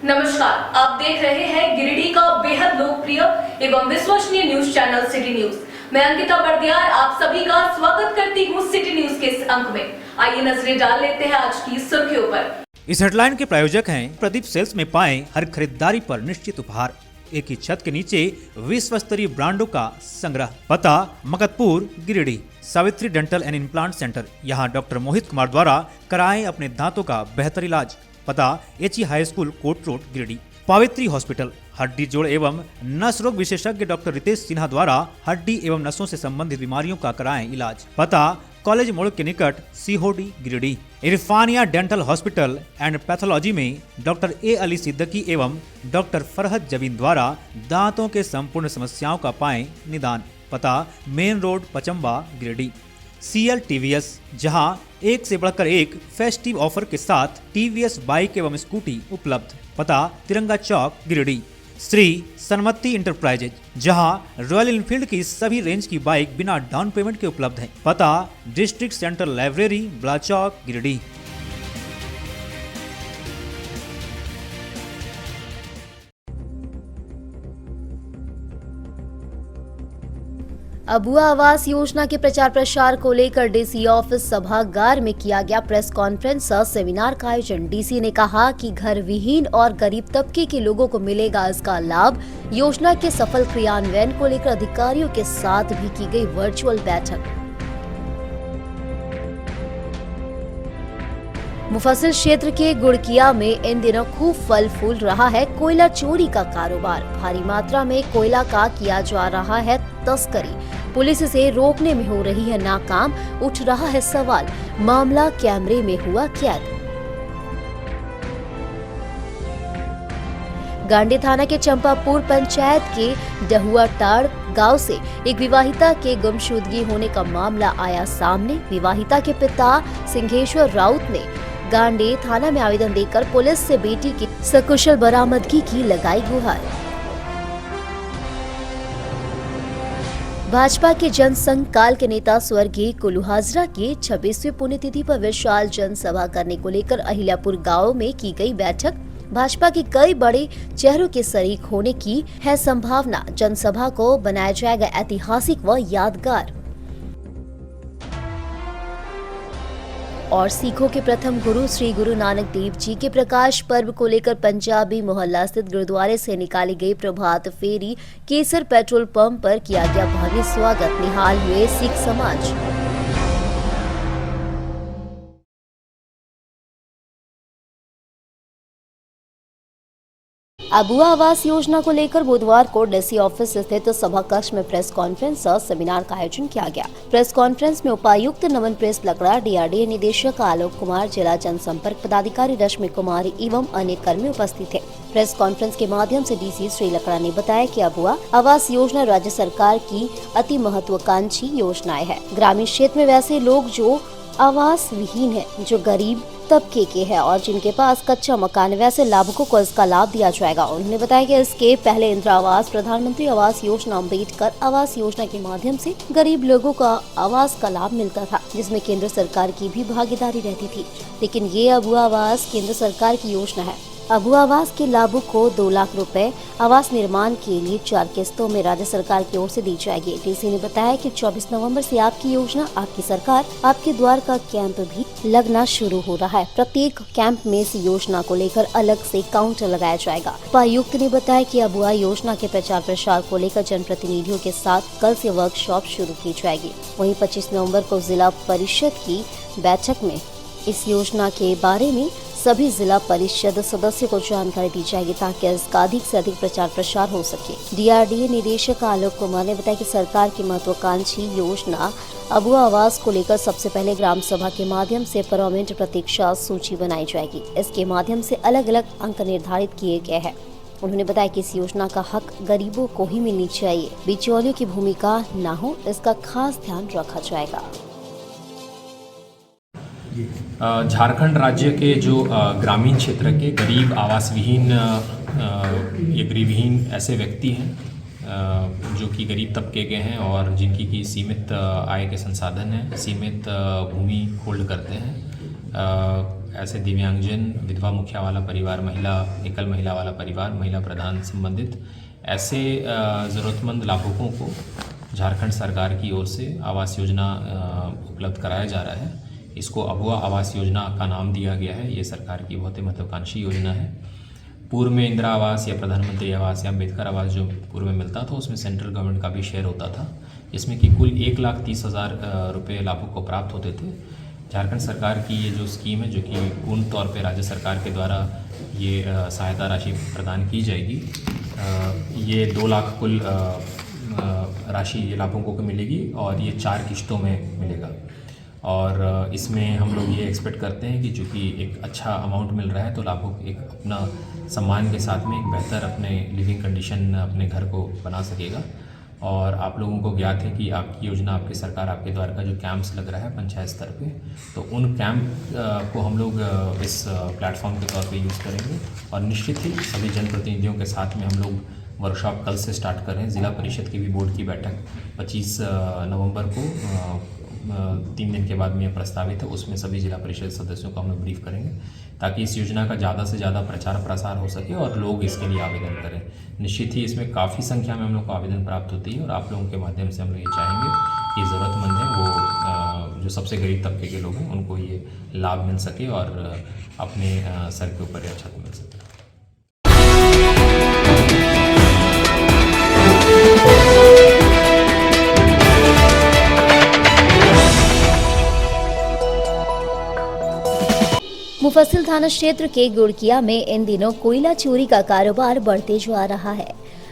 नमस्कार, आप देख रहे हैं गिरिडीह का बेहद लोकप्रिय एवं विश्वसनीय न्यूज चैनल सिटी न्यूज। मैं अंकिता बर्दियार आप सभी का स्वागत करती हूँ सिटी न्यूज के इस अंक में। आइए नजरें डाल लेते हैं आज की सुर्खियों पर। इस हेडलाइन के प्रायोजक हैं प्रदीप सेल्स में पाएं हर खरीदारी पर निश्चित उपहार। एक ही छत के नीचे विश्व स्तरीय ब्रांडों का संग्रह। पता Makatpur Giridih. Savitri dental and implant centre. यहाँ डॉक्टर मोहित कुमार द्वारा कराएं अपने दांतों का बेहतर इलाज। पता H E high school court road Giridih. Pavitri hospital. हड्डी जोड़ एवं नस रोग विशेषज्ञ डॉक्टर रितेश सिन्हा द्वारा हड्डी एवं नसों से संबंधित बीमारियों का कराएं इलाज। पता कॉलेज मोड़ के निकट Sihodi Giridih. Irfania dental hospital and pathology में डॉक्टर ए अली सिद्दीकी एवं डॉक्टर फरहत जबीन द्वारा दांतों के संपूर्ण समस्याओं का पाएं निदान। पता main road Pachamba Giridih. CL TVS, जहां एक से बढ़कर एक फेस्टिव ऑफर के साथ TVS बाइक एवं स्कूटी उपलब्ध। पता तिरंगा चौक गिरिडीह। श्री सन्मति इंटरप्राइजेज, जहां रॉयल इनफील्ड की सभी रेंज की बाइक बिना डाउन पेमेंट के उपलब्ध है। पता डिस्ट्रिक्ट सेंटर लाइब्रेरी ब्लाचौक गिरिडीह। अबुआ आवास योजना के प्रचार प्रसार को लेकर डीसी ऑफिस सभागार में किया गया प्रेस कॉन्फ्रेंस और सेमिनार का आयोजन। डीसी ने कहा कि घर विहीन और गरीब तबके के लोगों को मिलेगा इसका लाभ। योजना के सफल क्रियान्वयन को लेकर अधिकारियों के साथ भी की गई वर्चुअल बैठक। मुफस्सिल क्षेत्र के गुड़किया में इन दिनों खूब फल फूल रहा है कोयला चोरी का कारोबार। भारी मात्रा में कोयला का किया जा रहा है तस्करी। पुलिस इसे रोकने में हो रही है नाकाम। उठ रहा है सवाल, मामला कैमरे में हुआ कैद। गांडी थाना के चंपापुर पंचायत के डहुआटाड़ गांव से एक विवाहिता के गुमशुदगी होने का मामला आया सामने। विवाहिता के पिता सिंघेश्वर राउत ने गांडी थाना में आवेदन देकर पुलिस से बेटी की सकुशल बरामदगी की लगाई गुहार। भाजपा के जनसंघ काल के नेता स्वर्गीय कुल्लू हाजरा की 26वीं पुण्यतिथि पर विशाल जनसभा करने को लेकर अहिल्यापुर गांव में की गई बैठक। भाजपा के कई बड़े चेहरों के शरीक होने की है संभावना। जनसभा को बनाया जाएगा ऐतिहासिक व यादगार। और सिखों के प्रथम गुरु श्री गुरु नानक देव जी के प्रकाश पर्व को लेकर पंजाबी मोहल्ला स्थित गुरुद्वारे से निकाली गई प्रभात फेरी केसर पेट्रोल पंप पर किया गया भव्य स्वागत। निहाल हुए सिख समाज। अबुआ आवास योजना को लेकर बुधवार को डीसी ऑफिस स्थित सभा कक्ष में प्रेस कॉन्फ्रेंस और सेमिनार का आयोजन किया गया। प्रेस कॉन्फ्रेंस में उपायुक्त नमन प्रेस लकड़ा, DRDA निदेशक आलोक कुमार, जिला जनसंपर्क पदाधिकारी रश्मि कुमारी एवं अन्य कर्मी उपस्थित थे। प्रेस कॉन्फ्रेंस के माध्यम से डीसी श्री लकड़ा ने बताया कि अबुआ आवास योजना राज्य सरकार की अति महत्वाकांक्षी योजनाएं है। ग्रामीण क्षेत्र में वैसे लोग जो आवास विहीन है, जो गरीब तबके के हैं और जिनके पास कच्चा मकान, वैसे लाभुकों को इसका लाभ दिया जाएगा। उन्होंने बताया कि इसके पहले इंदिरा आवास, प्रधानमंत्री आवास योजना, अम्बेडकर आवास योजना के माध्यम से गरीब लोगों का आवास का लाभ मिलता था, जिसमें केंद्र सरकार की भी भागीदारी रहती थी। लेकिन ये अबुआ आवास केंद्र सरकार की योजना है। अबुआ आवास के लाभुक को 2 लाख रुपए आवास निर्माण के लिए 4 किस्तों में राज्य सरकार की ओर से दी जाएगी। डीसी ने बताया कि 24 नवंबर से आपकी योजना, आपकी सरकार, आपके द्वार का कैंप भी लगना शुरू हो रहा है। प्रत्येक कैंप में इस योजना को लेकर अलग से काउंटर लगाया जाएगा। उपायुक्त ने बताया कि अबुआ योजना के प्रचार प्रसार को लेकर जनप्रतिनिधियों के साथ कल से वर्कशॉप शुरू की जाएगी। वहीं 25 नवम्बर को जिला परिषद की बैठक में इस योजना के बारे में सभी जिला परिषद सदस्यों को जानकारी दी जाएगी ताकि इसका अधिक से अधिक प्रचार प्रसार हो सके। DRDA निदेशक आलोक कुमार ने बताया कि सरकार की महत्वाकांक्षी योजना अबुआ आवास को लेकर सबसे पहले ग्राम सभा के माध्यम से परमानेंट प्रतीक्षा सूची बनाई जाएगी। इसके माध्यम से अलग अलग अंक निर्धारित किए गए हैं। उन्होंने बताया कि इस योजना का हक गरीबों को ही मिलनी चाहिए, बिचौलियों की भूमिका न हो, इसका खास ध्यान रखा जाएगा। झारखंड राज्य के जो ग्रामीण क्षेत्र के गरीब आवास विहीन ये गरीबहीन ऐसे व्यक्ति हैं जो कि गरीब तबके के हैं और जिनकी की सीमित आय के संसाधन हैं, सीमित भूमि होल्ड करते हैं। ऐसे दिव्यांगजन, विधवा मुखिया वाला परिवार, महिला, एकल महिला वाला परिवार, महिला प्रधान संबंधित ऐसे ज़रूरतमंद लाभुकों को झारखंड सरकार की ओर से आवास योजना उपलब्ध कराया जा रहा है। इसको अबुआ आवास योजना का नाम दिया गया है। ये सरकार की बहुत ही महत्वाकांक्षी योजना है। पूर्व में इंदिरा आवास या प्रधानमंत्री आवास या अम्बेडकर आवास जो पूर्व में मिलता था उसमें सेंट्रल गवर्नमेंट का भी शेयर होता था, जिसमें कि कुल 1,30,000 रुपये लाभुक को प्राप्त होते थे। झारखंड सरकार की ये जो स्कीम है, जो कि पूर्ण तौर पे राज्य सरकार के द्वारा ये सहायता राशि प्रदान की जाएगी, ये 2 लाख कुल राशि ये लाभुकों को मिलेगी और ये 4 किश्तों में मिलेगा। और इसमें हम लोग ये एक्सपेक्ट करते हैं कि चूँकि एक अच्छा अमाउंट मिल रहा है तो लाभुक एक अपना सम्मान के साथ में एक बेहतर अपने लिविंग कंडीशन अपने घर को बना सकेगा। और आप लोगों को ज्ञात है कि आपकी योजना, आपकी सरकार, आपके द्वारा का जो कैंप्स लग रहा है पंचायत स्तर पे, तो उन कैंप को हम लोग इस प्लेटफॉर्म के तौर पे यूज़ करेंगे। और निश्चित ही सभी जनप्रतिनिधियों के साथ में हम लोग वर्कशॉप कल से स्टार्ट कर रहे हैं। ज़िला परिषद की भी बोर्ड की बैठक 25 नवंबर को 3 दिन के बाद में प्रस्तावित है। उसमें सभी जिला परिषद सदस्यों को हम लोग ब्रीफ करेंगे ताकि इस योजना का ज़्यादा से ज़्यादा प्रचार प्रसार हो सके और लोग इसके लिए आवेदन करें। निश्चित ही इसमें काफ़ी संख्या में हम लोग को आवेदन प्राप्त होती है और आप लोगों के माध्यम से हम लोग ये चाहेंगे कि ज़रूरतमंद है वो जो सबसे गरीब तबके के लोग हैं उनको ये लाभ मिल सके और अपने सर के ऊपर छत मिल सके। मुफस्सिल थाना क्षेत्र के गुड़किया में इन दिनों कोयला चोरी का कारोबार बढ़ते जा रहा है।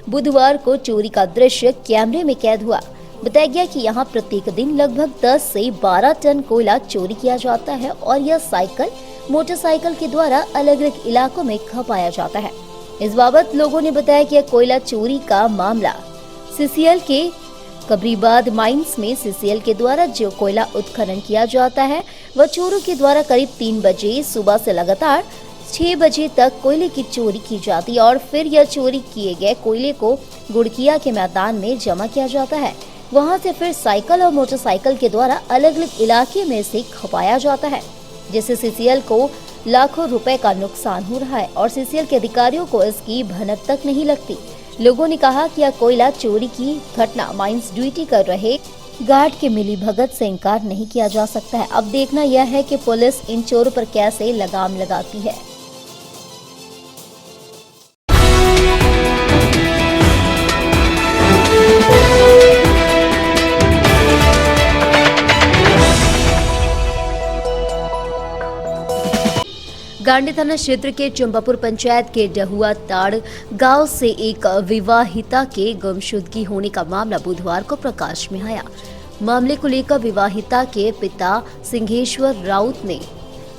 बुधवार को चोरी का दृश्य कैमरे में कैद हुआ। बताया गया कि यहां प्रत्येक दिन लगभग 10 से 12 टन कोयला चोरी किया जाता है और यह साइकिल, मोटरसाइकिल के द्वारा अलग अलग इलाकों में खपाया जाता है। इस बाबत लोगों ने बताया कि कोयला चोरी का मामला सीसीएल के कबरीबाद माइंस में सीसीएल के द्वारा जो कोयला उत्खनन किया जाता है वह चोरों के द्वारा करीब 3 बजे सुबह से लगातार 6 बजे तक कोयले की चोरी की जाती है और फिर यह चोरी किए गए कोयले को गुड़किया के मैदान में जमा किया जाता है। वहां से फिर साइकिल और मोटरसाइकिल के द्वारा अलग अलग इलाके में से खपाया जाता है, जिससे सीसीएल को लाखों रुपए का नुकसान हो रहा है और सीसीएल के अधिकारियों को इसकी भनक तक नहीं लगती। लोगों ने कहा कि यह कोयला चोरी की घटना माइंस ड्यूटी कर रहे गार्ड के मिलीभगत से इनकार नहीं किया जा सकता है। अब देखना यह है कि पुलिस इन चोरों पर कैसे लगाम लगाती है। गांडी थाना क्षेत्र के चंपापुर पंचायत के डहुआ ताड़ गांव से एक विवाहिता के गुमशुदगी होने का मामला बुधवार को प्रकाश में आया। मामले को लेकर विवाहिता के पिता सिंघेश्वर राउत ने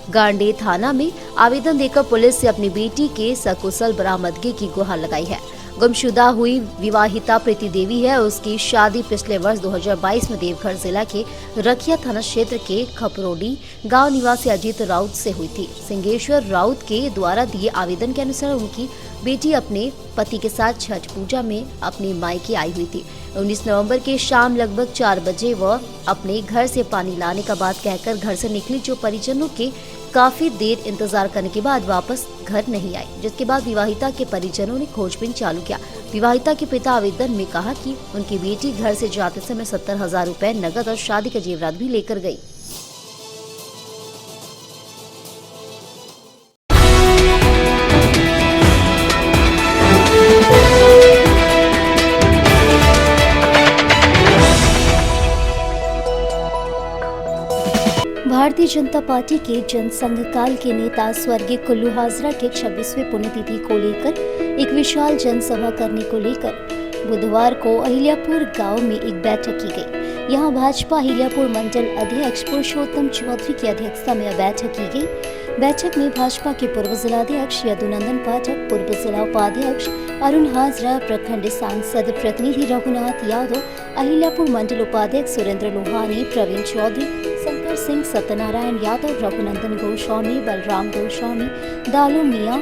गांडी थाना में आवेदन देकर पुलिस से अपनी बेटी के सकुशल बरामदगी की गुहार लगाई है। गुमशुदा हुई विवाहिता प्रीति देवी है। उसकी शादी पिछले वर्ष 2022 में देवघर जिला के रखिया थाना क्षेत्र के खपरोडी गांव निवासी अजीत राउत से हुई थी। सिंघेश्वर राउत के द्वारा दिए आवेदन के अनुसार उनकी बेटी अपने पति के साथ छठ पूजा में अपने मायके आई हुई थी। 19 नवंबर के शाम लगभग 4 बजे वह अपने घर से पानी लाने का बात कहकर घर से निकली, जो परिजनों के काफी देर इंतजार करने के बाद वापस घर नहीं आई, जिसके बाद विवाहिता के परिजनों ने खोजबीन चालू किया। विवाहिता के पिता आवेदन में कहा कि उनकी बेटी घर से जाते समय 70,000 रुपए नकद और शादी का जेवरात भी लेकर गई। भारतीय जनता पार्टी के जनसंघ काल के नेता स्वर्गीय कुल्लू हाजरा के 26वें पुण्यतिथि को लेकर एक विशाल जनसभा करने को लेकर बुधवार को अहिल्यापुर गांव में एक बैठक की गई। यहां भाजपा अहिल्यापुर मंडल अध्यक्ष पुरुषोत्तम चौधरी की अध्यक्षता में बैठक की गई। बैठक में भाजपा के पूर्व जिलाध्यक्ष यदुनंदन पाठक, पूर्व जिला उपाध्यक्ष अरुण हाजरा, प्रखंड सांसद प्रतिनिधि रघुनाथ यादव, अहिल्यापुर मंडल उपाध्यक्ष सुरेंद्र लोहानी, प्रवीण चौधरी, शंकर सिंह, सत्यनारायण यादव, रघुनंदन गोस्वामी, बलराम गोस्वामी, दालू मियां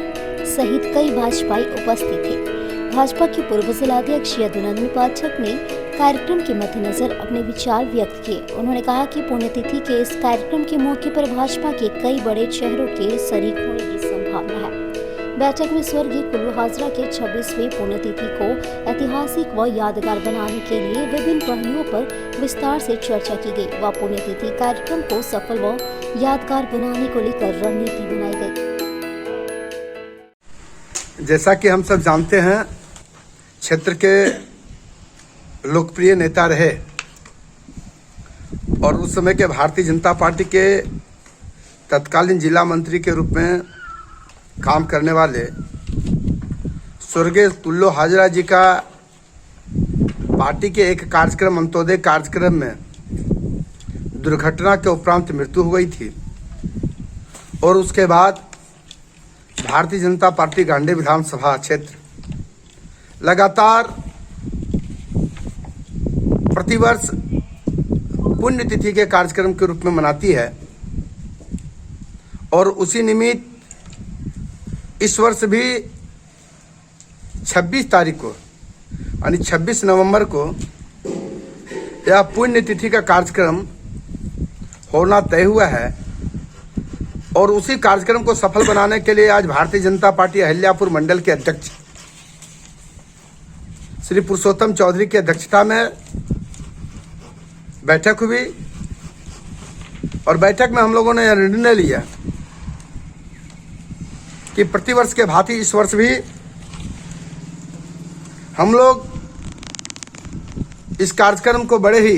सहित कई भाजपाई उपस्थित थे। भाजपा के पूर्व जिलाध्यक्ष यदुनंदन पाठक ने कार्यक्रम के मद्देनजर अपने विचार व्यक्त किए। उन्होंने कहा कि पुण्यतिथि के इस कार्यक्रम के मौके पर भाजपा के कई बड़े चेहरों के शरीक होने की संभावना है। बैठक में स्वर्गीय कुल्लू हाजरा के 26वीं पुण्यतिथि को ऐतिहासिक व यादगार बनाने के लिए विभिन्न पहलुओं पर विस्तार से चर्चा की गई व पुण्यतिथि कार्यक्रम को सफल व यादगार बनाने को लेकर रणनीति बनाई गई। जैसा कि हम सब जानते हैं, क्षेत्र के लोकप्रिय नेता रहे और उस समय के भारतीय जनता पार्टी के तत्कालीन जिला मंत्री के रूप में काम करने वाले स्वर्गीय कुल्लू हाजरा जी का पार्टी के एक कार्यक्रम अंत्योदय कार्यक्रम में दुर्घटना के उपरांत मृत्यु हो गई थी और उसके बाद भारतीय जनता पार्टी गांडी विधानसभा क्षेत्र लगातार प्रतिवर्ष पुण्यतिथि के कार्यक्रम के रूप में मनाती है और उसी निमित्त इस वर्ष भी 26 तारीख को यानी 26 नवंबर को यह पुण्यतिथि का कार्यक्रम होना तय हुआ है और उसी कार्यक्रम को सफल बनाने के लिए आज भारतीय जनता पार्टी अहिल्यापुर मंडल के अध्यक्ष श्री पुरुषोत्तम चौधरी की अध्यक्षता में बैठक हुई और बैठक में हम लोगों ने यह निर्णय लिया कि प्रतिवर्ष के भांति इस वर्ष भी हम लोग इस कार्यक्रम को बड़े ही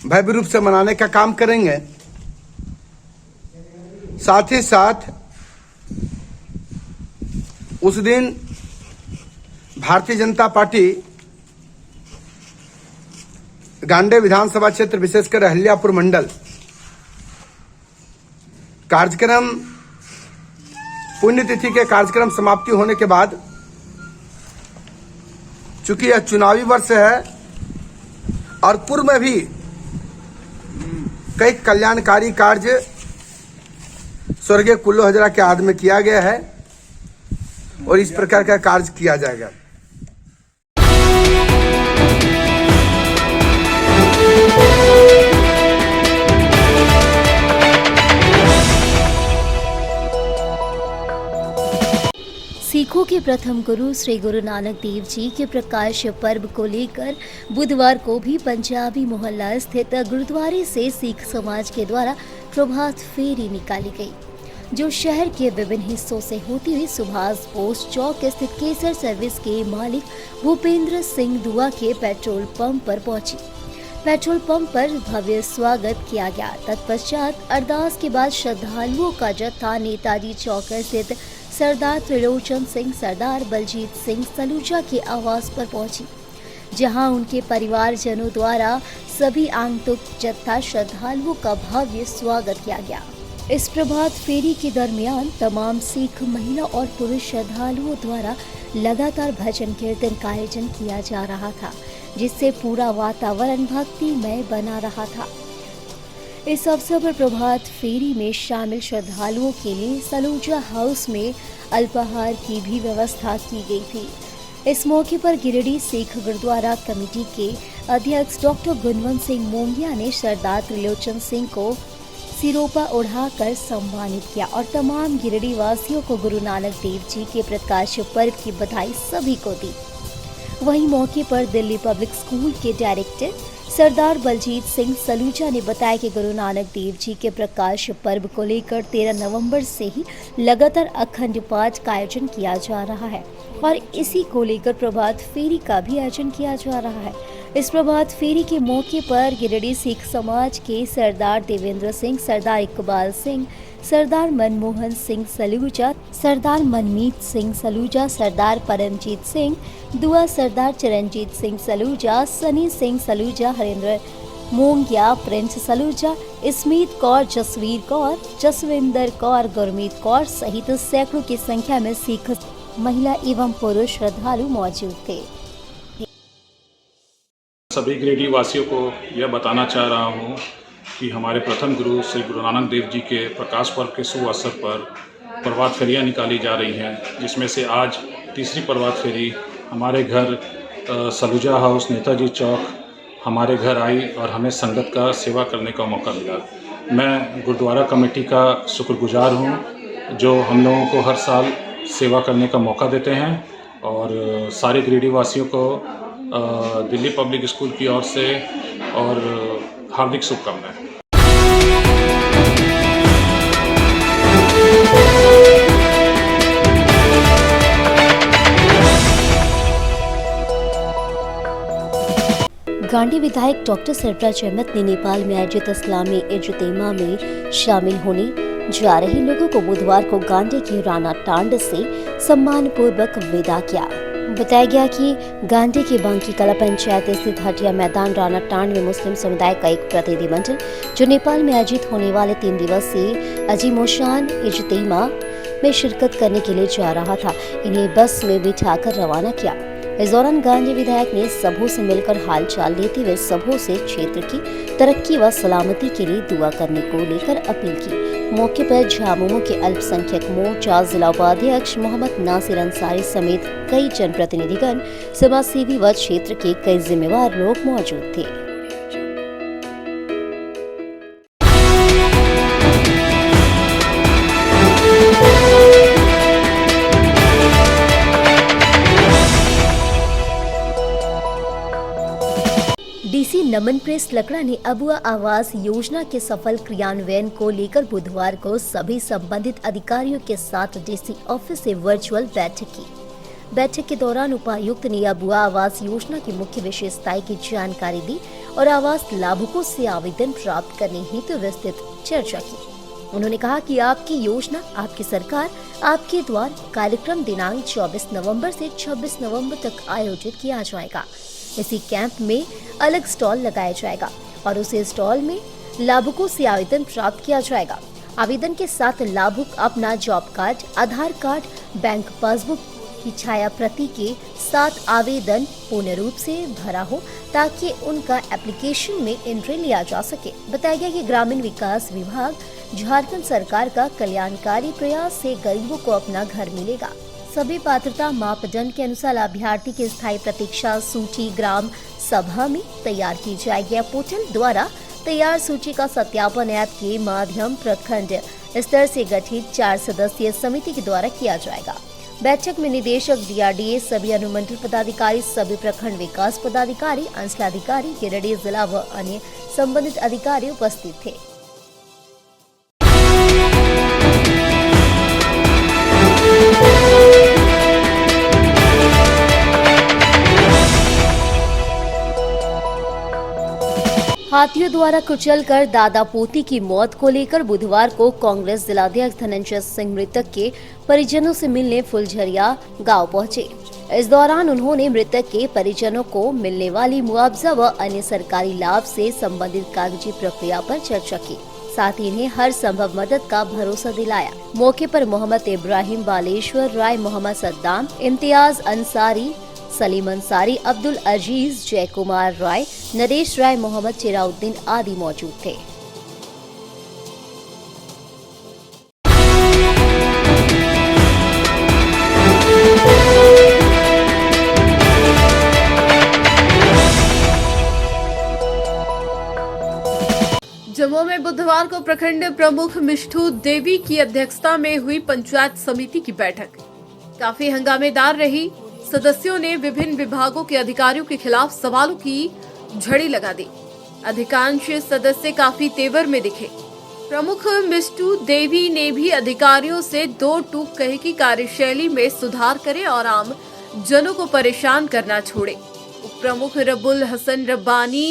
भव्य रूप से मनाने का काम करेंगे। साथ ही साथ उस दिन भारतीय जनता पार्टी गांडी विधानसभा क्षेत्र विशेषकर अहिल्यापुर मंडल कार्यक्रम पुण्यतिथि के कार्यक्रम समाप्ति होने के बाद, चूंकि यह चुनावी वर्ष है और पूर्व में भी कई कल्याणकारी कार्य स्वर्गीय कुल्लू हाजरा के याद में किया गया है और इस प्रकार का कार्य किया जाएगा। सिखों के प्रथम गुरु श्री गुरु नानक देव जी के प्रकाश पर्व को लेकर बुधवार को भी पंजाबी मोहल्ला स्थित गुरुद्वारे से सिख समाज के द्वारा प्रभात फेरी निकाली गई, जो शहर के विभिन्न हिस्सों से होती हुई सुभाष बोस चौक स्थित केसर सर्विस के मालिक भूपेंद्र सिंह दुआ के पेट्रोल पंप पर पहुंची। पेट्रोल पंप पर भव्य स्वागत किया गया। तत्पश्चात अरदास के बाद श्रद्धालुओं का जत्था नेताजी चौक स्थित सरदार त्रिलोचन सिंह सरदार बलजीत सिंह सलूजा के आवास पर पहुंची, जहां उनके परिवारजनों द्वारा सभी आगंतुक जत्था श्रद्धालुओं का भव्य स्वागत किया गया। इस प्रभात फेरी के दरमियान तमाम सिख महिला और पुरुष श्रद्धालुओं द्वारा लगातार भजन कीर्तन का आयोजन किया जा रहा था, जिससे पूरा वातावरण भक्तिमय बना रहा था। इस अवसर पर प्रभात फेरी में शामिल श्रद्धालुओं के लिए सलूजा हाउस में अल्पाहार की भी व्यवस्था की गई थी। इस मौके पर गिरिडीह सिख गुरुद्वारा कमेटी के अध्यक्ष डॉक्टर गुणवंत सिंह मोंगिया ने सरदार त्रिलोचन सिंह को सिरोपा उड़ाकर सम्मानित किया और तमाम गिरिडीह वासियों को गुरु नानक देव जी के प्रकाश पर्व की बधाई सभी को दी। वहीं मौके पर दिल्ली पब्लिक स्कूल के डायरेक्टर सरदार बलजीत सिंह सलूजा ने बताया कि गुरु नानक देव जी के प्रकाश पर्व को लेकर 13 नवंबर से ही लगातार अखंड पाठ का आयोजन किया जा रहा है और इसी को लेकर प्रभात फेरी का भी आयोजन किया जा रहा है। इस प्रभात फेरी के मौके पर गिरिडीह सिख समाज के सरदार देवेंद्र सिंह, सरदार इकबाल सिंह, सरदार मनमोहन सिंह सलूजा, सरदार मनमीत सिंह सलूजा, सरदार परमजीत सिंह दुआ, सरदार चरणजीत सिंह सलूजा, सनी सिंह सलूजा, हरेंद्र मोंगिया, प्रिंस सलूजा, स्मित कौर, जसवीर कौर, जसविंदर कौर, गुरमीत कौर सहित सैकड़ों की संख्या में सिख महिला एवं पुरुष श्रद्धालु मौजूद थे। सभी गिरिडीह वासियों को यह बताना चाह रहा हूँ कि हमारे प्रथम गुरु श्री गुरु नानक देव जी के प्रकाश पर्व के शुभ अवसर पर प्रभात फेरियाँ निकाली जा रही हैं, जिसमें से आज तीसरी प्रभात फेरी हमारे घर सलूजा हाउस, नेताजी चौक हमारे घर आई और हमें संगत का सेवा करने का मौका मिला। मैं गुरुद्वारा कमेटी का शुक्रगुजार हूँ जो हम लोगों को हर साल सेवा करने का मौका देते हैं और सारे गिरिडीह वासियों को दिल्ली पब्लिक स्कूल की ओर से और हार्दिक शुभकामनाएं। गांधी विधायक डॉक्टर सरफराज अहमद ने नेपाल में आयोजित इस्लामी इज्तिमा में शामिल होने जा रहे लोगों को बुधवार को गांधी के राणा टांड से सम्मानपूर्वक विदा किया। बताया गया कि गांधी की बांकी कला पंचायत स्थित हटिया मैदान राणा टांड में मुस्लिम समुदाय का एक प्रतिनिधिमंडल जो नेपाल में आयोजित होने वाले 3 दिवसीय अजीमोशान इज्तिमा में शिरकत करने के लिए जा रहा था। इन्हें बस में बिठाकर रवाना किया। इस दौरान गांधी विधायक ने सबों से मिलकर हालचाल लेते हुए सबों से क्षेत्र की तरक्की व सलामती के लिए दुआ करने को लेकर अपील की। मौके पर झामुमो के अल्पसंख्यक मोर्चा जिला उपाध्यक्ष मोहम्मद नासिर अंसारी समेत कई जनप्रतिनिधिगण, समाजसेवी व क्षेत्र के कई जिम्मेवार लोग मौजूद थे। डीसी नमन प्रेस लकड़ा ने अबुआ आवास योजना के सफल क्रियान्वयन को लेकर बुधवार को सभी संबंधित अधिकारियों के साथ डीसी ऑफिस से वर्चुअल बैठक की। बैठक के दौरान उपायुक्त ने अबुआ आवास योजना की मुख्य विशेषताएं की जानकारी दी और आवास लाभुकों से आवेदन प्राप्त करने हेतु विस्तृत चर्चा की। उन्होंने कहा कि आपकी योजना, आपकी सरकार, आपके द्वार कार्यक्रम दिनांक 24 नवंबर से 26 नवंबर तक आयोजित किया जाएगा। इसी कैंप में अलग स्टॉल लगाया जाएगा और उस स्टॉल में लाभुकों से आवेदन प्राप्त किया जाएगा। आवेदन के साथ लाभुक अपना जॉब कार्ड, आधार कार्ड, बैंक पासबुक की छाया प्रति के साथ आवेदन पूर्ण रूप से भरा हो ताकि उनका एप्लीकेशन में एंट्री लिया जा सके। बताया गया कि ग्रामीण विकास विभाग झारखंड सरकार का कल्याणकारी प्रयास से गरीबों को अपना घर मिलेगा। सभी पात्रता मापदंड के अनुसार अभ्यर्थी की स्थायी प्रतीक्षा सूची ग्राम सभा में तैयार की जाएगी। पोर्टल द्वारा तैयार सूची का सत्यापन ऐप के माध्यम प्रखंड स्तर से गठित 4 सदस्यीय समिति के द्वारा किया जाएगा। बैठक में निदेशक DRDA, सभी अनुमंडल पदाधिकारी, सभी प्रखंड विकास पदाधिकारी, अंचलाधिकारी, गिरिडीह जिला व अन्य संबंधित अधिकारी उपस्थित थे। हाथियों द्वारा कुचलकर दादा पोती की मौत को लेकर बुधवार को कांग्रेस जिलाध्यक्ष धनंजय सिंह मृतक के परिजनों से मिलने फुलझरिया गांव पहुंचे। इस दौरान उन्होंने मृतक के परिजनों को मिलने वाली मुआवजा व अन्य सरकारी लाभ से संबंधित कागजी प्रक्रिया पर चर्चा की। साथ ही इन्हें हर संभव मदद का भरोसा दिलाया। मौके पर मोहम्मद इब्राहिम, बालेश्वर राय, मोहम्मद सद्दाम, इम्तियाज अंसारी, सलीम अंसारी, अब्दुल अजीज, जय कुमार राय, नरेश राय, मोहम्मद चिराउद्दीन आदि मौजूद थे। जम्मू में बुधवार को प्रखंड प्रमुख मिष्ठू देवी की अध्यक्षता में हुई पंचायत समिति की बैठक काफी हंगामेदार रही। सदस्यों ने विभिन्न विभागों के अधिकारियों के खिलाफ सवालों की झड़ी लगा दी। अधिकांश सदस्य काफी तेवर में दिखे। प्रमुख मिष्ठू देवी ने भी अधिकारियों से 2 टूक कहे कि कार्यशैली में सुधार करें और आम जनों को परेशान करना छोड़े। उप प्रमुख रब्बुल हसन रब्बानी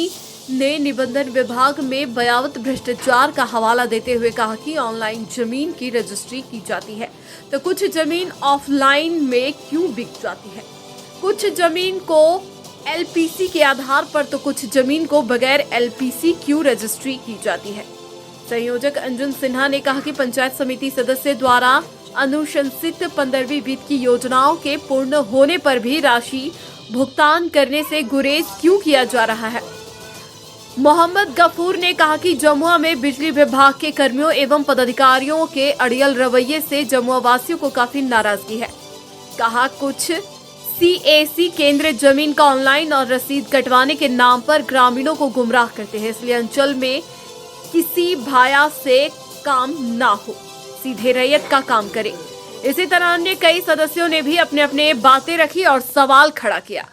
ने निबंधन विभाग में बयावत भ्रष्टाचार का हवाला देते हुए कहा कि ऑनलाइन जमीन की रजिस्ट्री की जाती है तो कुछ जमीन ऑफलाइन में क्यों बिक जाती है। कुछ जमीन को LPC के आधार पर तो कुछ जमीन को बगैर LPC क्यों रजिस्ट्री की जाती है। संयोजक अंजुम सिन्हा ने कहा कि पंचायत समिति सदस्य द्वारा अनुशंसित 15वीं वित्त की योजनाओं के पूर्ण होने पर भी राशि भुगतान करने से गुरेज क्यों किया जा रहा है। मोहम्मद गफूर ने कहा कि जमुआ में बिजली विभाग के कर्मियों एवं पदाधिकारियों के अड़ियल रवैये से जमुआ वासियों को काफी नाराजगी है। कहा कुछ CAC केंद्र जमीन का ऑनलाइन और रसीद कटवाने के नाम पर ग्रामीणों को गुमराह करते हैं। इसलिए अंचल में किसी भाया से काम ना हो, सीधे रैयत का काम करे। इसी तरह अन्य कई सदस्यों ने भी अपने अपने बातें रखी और सवाल खड़ा किया।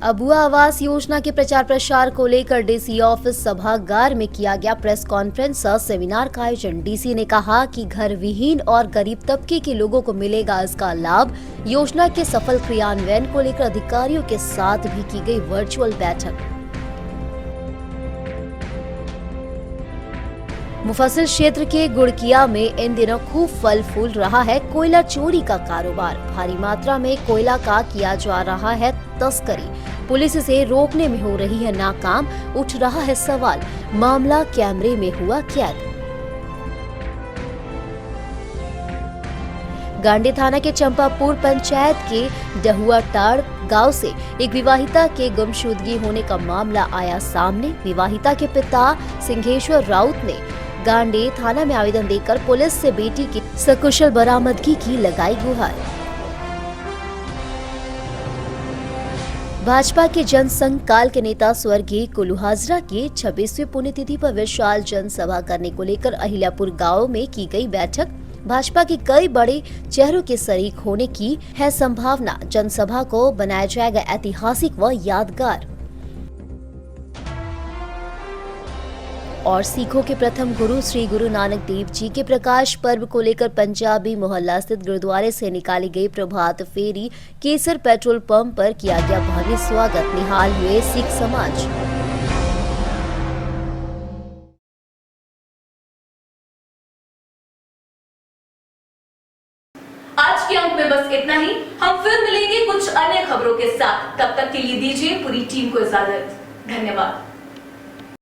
अबुआ आवास योजना के प्रचार प्रसार को लेकर डीसी ऑफिस सभागार में किया गया प्रेस कॉन्फ्रेंस और सेमिनार का आयोजन। डीसी ने कहा कि घर विहीन और गरीब तबके के लोगों को मिलेगा इसका लाभ। योजना के सफल क्रियान्वयन को लेकर अधिकारियों के साथ भी की गई वर्चुअल बैठक। मुफस्सिल क्षेत्र के गुड़किया में इन दिनों खूब फल फूल रहा है कोयला चोरी का कारोबार। भारी मात्रा में कोयला का किया जा रहा है तस्करी। पुलिस इसे रोकने में हो रही है नाकाम। उठ रहा है सवाल, मामला कैमरे में हुआ कैद। गांडी थाना के चंपापुर पंचायत के डहुआटाड़ गांव से एक विवाहिता के गुमशुदगी होने का मामला आया सामने। विवाहिता के पिता सिंघेश्वर राउत ने गांडी थाना में आवेदन देकर पुलिस से बेटी की सकुशल बरामदगी की लगाई गुहार। भाजपा के जनसंघ काल के नेता स्वर्गीय कुल्लू हाजरा की 26वीं पुण्यतिथि पर विशाल जनसभा करने को लेकर अहिल्यापुर गांव में की गई बैठक। भाजपा के कई बड़े चेहरों के शरीक होने की है संभावना। जनसभा को बनाया जाएगा ऐतिहासिक व यादगार। और सिखों के प्रथम गुरु श्री गुरु नानक देव जी के प्रकाश पर्व को लेकर पंजाबी मोहल्ला स्थित गुरुद्वारे से निकाली गई प्रभात फेरी केसर पेट्रोल पंप पर किया गया भव्य स्वागत। निहाल हुए सिख समाज। आज के अंक में बस इतना ही। हम फिर मिलेंगे कुछ अन्य खबरों के साथ। तब तक के लिए दीजिए पूरी टीम को इजाजत। धन्यवाद।